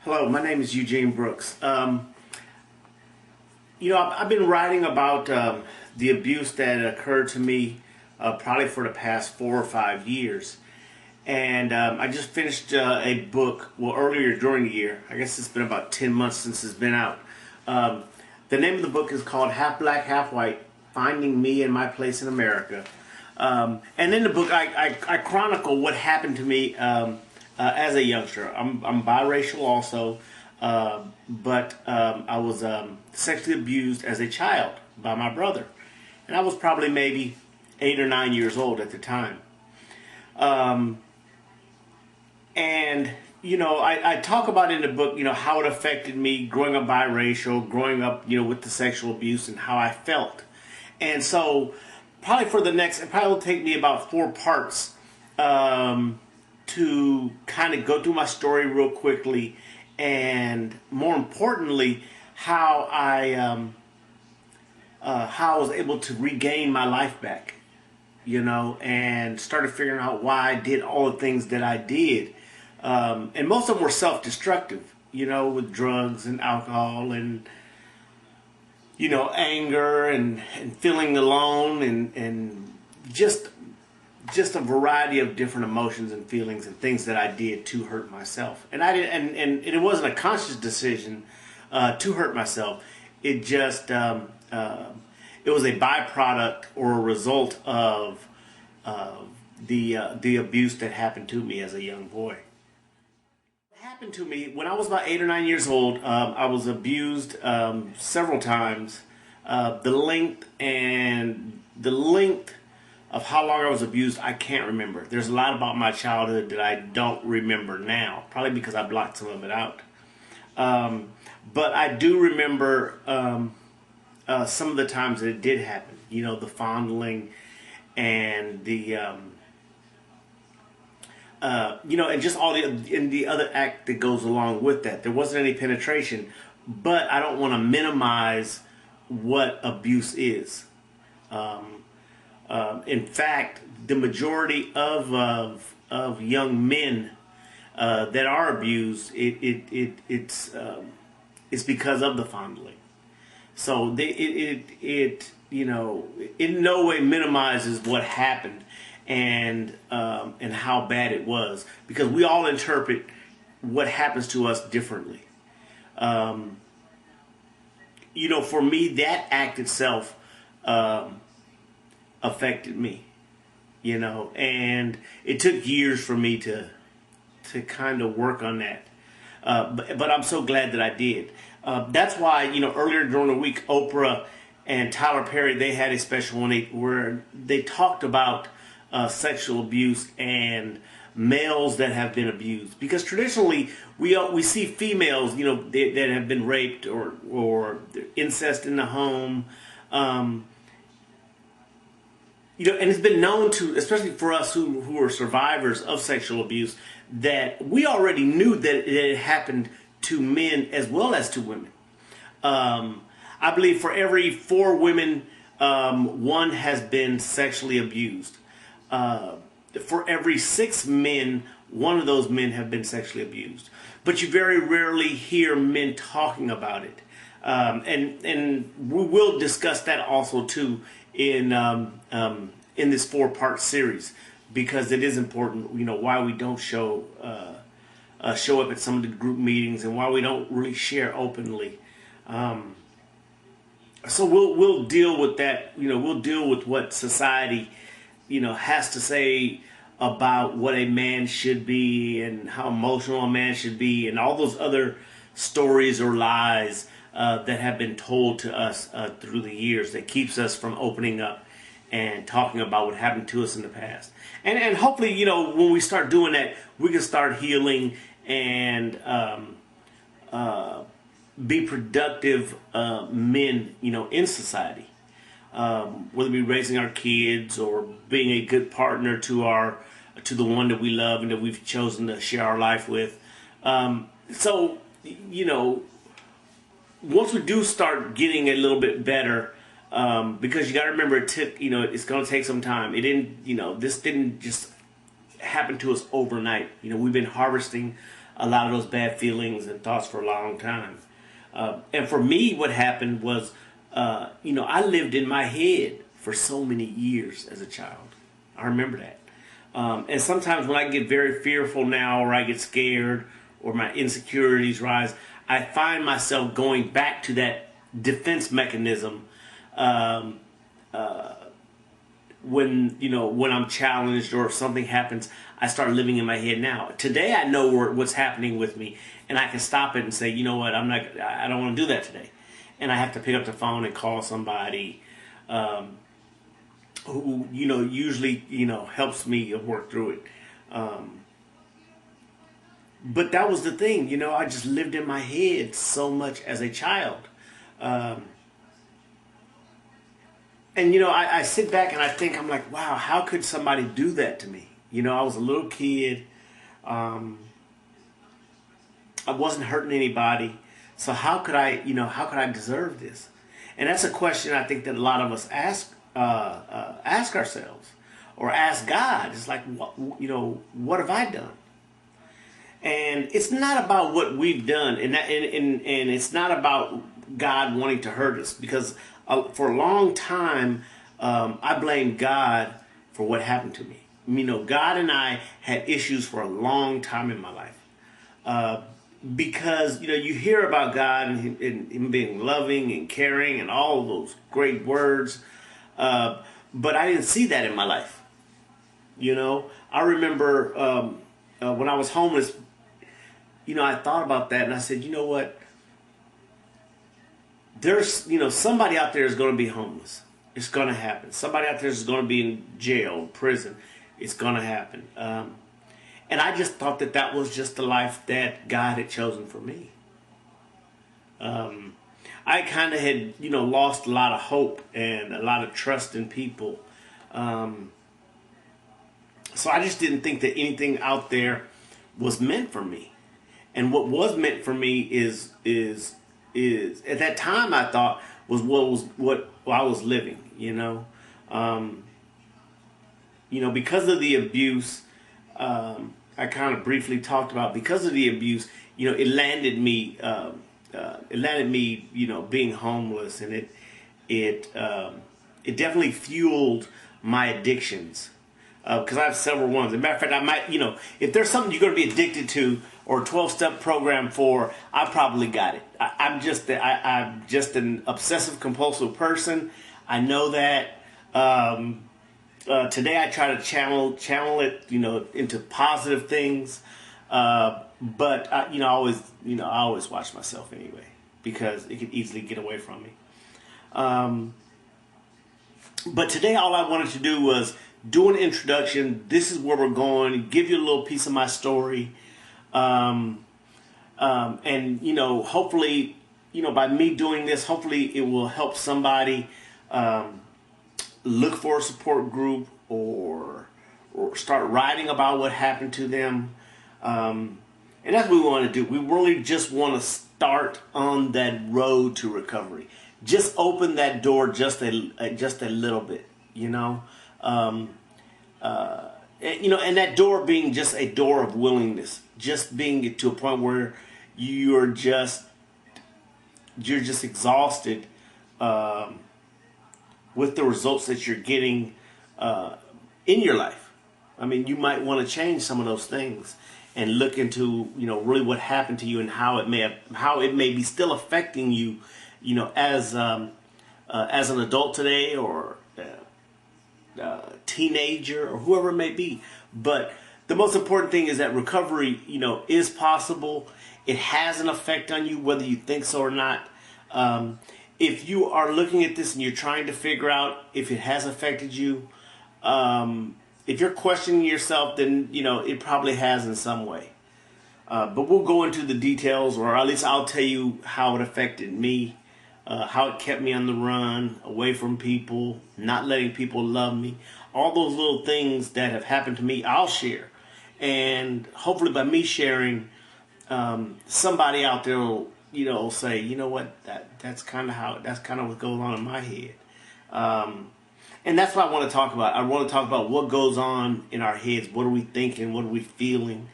Hello, my name is Eugene Brooks. I've been writing about the abuse that occurred to me probably for the past 4 or 5 years. And I just finished a book, well, earlier during the year. I guess it's been about 10 months since it's been out. The name of the book is called Half Black, Half White, Finding Me and My Place in America. And in the book, I chronicle what happened to me as a youngster. I'm biracial also, but I was sexually abused as a child by my brother. And I was probably maybe 8 or 9 years old at the time. I talk about in the book, how it affected me growing up biracial, growing up, with the sexual abuse and how I felt. And so probably it probably will take me about 4 parts to kind of go through my story real quickly, and more importantly, how I was able to regain my life back, and started figuring out why I did all the things that I did. And most of them were self-destructive, with drugs and alcohol and, anger and feeling alone and just a variety of different emotions and feelings and things that I did to hurt myself. And I did, and it wasn't a conscious decision to hurt myself. It just it was a byproduct or a result of the abuse that happened to me as a young boy. It happened to me when I was about 8 or 9 years old. I was abused several times. The length of how long I was abused, I can't remember. There's a lot about my childhood that I don't remember now, probably because I blocked some of it out. But I do remember some of the times that it did happen. The fondling and the and just all the other act that goes along with that. There wasn't any penetration, but I don't want to minimize what abuse is. In fact, the majority of young men that are abused, it's because of the fondling. So it in no way minimizes what happened and how bad it was, because we all interpret what happens to us differently. For me, that act itself affected me, and it took years for me to kind of work on that. But I'm so glad that I did. That's why, earlier during the week, Oprah and Tyler Perry, they had a special one where they talked about sexual abuse and males that have been abused. Because traditionally, we see females, that have been raped or incest in the home. And it's been known to, especially for us who are survivors of sexual abuse, that we already knew that it happened to men as well as to women. I believe for every 4 women, 1 has been sexually abused. For every 6 men, 1 of those men have been sexually abused. But you very rarely hear men talking about it. And we will discuss that also too in this 4-part series, because it is important, why we don't show up at some of the group meetings and why we don't really share openly. So we'll deal with that. We'll deal with what society, has to say about what a man should be and how emotional a man should be and all those other stories or lies that have been told to us through the years that keeps us from opening up and talking about what happened to us in the past. And hopefully, when we start doing that, we can start healing and be productive men, in society. Whether it be raising our kids or being a good partner to the one that we love and that we've chosen to share our life with. So, once we do start getting a little bit better, because you got to remember, it's going to take some time. It didn't, this didn't just happen to us overnight. We've been harvesting a lot of those bad feelings and thoughts for a long time. And for me, what happened was, I lived in my head for so many years as a child. I remember that. And sometimes when I get very fearful now, or I get scared, or my insecurities rise, I find myself going back to that defense mechanism when I'm challenged or if something happens. I start living in my head now. Today I know what's happening with me, and I can stop it and say, you know what, I don't want to do that today. And I have to pick up the phone and call somebody who usually helps me work through it. But that was the thing, I just lived in my head so much as a child. And I sit back and I think, I'm like, wow, how could somebody do that to me? I was a little kid. I wasn't hurting anybody. So how could I deserve this? And that's a question I think that a lot of us ask ourselves, or ask God. It's like, what have I done? And it's not about what we've done, and it's not about God wanting to hurt us, because for a long time I blamed God for what happened to me. God and I had issues for a long time in my life. Because you hear about God and him being loving and caring and all of those great words, but I didn't see that in my life. I remember when I was homeless, I thought about that and I said, you know what? There's somebody out there is going to be homeless. It's going to happen. Somebody out there is going to be in jail, prison. It's going to happen. And I just thought that was just the life that God had chosen for me. I kind of had, lost a lot of hope and a lot of trust in people. So I just didn't think that anything out there was meant for me. And what was meant for me is at that time I thought was what I was living, because of the abuse. I kind of briefly talked about, because of the abuse, it landed me, being homeless, and it definitely fueled my addictions, because I have several ones. As a matter of fact, I might, if there's something you're going to be addicted to or a 12-step program for, I probably got it. I'm just an obsessive compulsive person. I know that. Today I try to channel it, into positive things. But I always watch myself anyway, because it could easily get away from me. But today all I wanted to do was do an introduction. This is where we're going. Give you a little piece of my story. And hopefully, by me doing this, hopefully it will help somebody, look for a support group, or start writing about what happened to them. And that's what we want to do. We really just want to start on that road to recovery. Just open that door just a little bit, and that door being just a door of willingness, just being to a point where you're just exhausted with the results that you're getting in your life. I mean, you might want to change some of those things and look into, really what happened to you and how it may be still affecting you, as an adult today, or teenager, or whoever it may be. But the most important thing is that recovery, is possible. It has an effect on you, whether you think so or not. If you are looking at this and you're trying to figure out if it has affected you, if you're questioning yourself, then, it probably has in some way. But we'll go into the details, or at least I'll tell you how it affected me, how it kept me on the run, away from people, not letting people love me. All those little things that have happened to me, I'll share. And hopefully by me sharing, somebody out there will say, you know what, that's kind of what goes on in my head. And that's what I want to talk about. I want to talk about what goes on in our heads. What are we thinking? What are we feeling?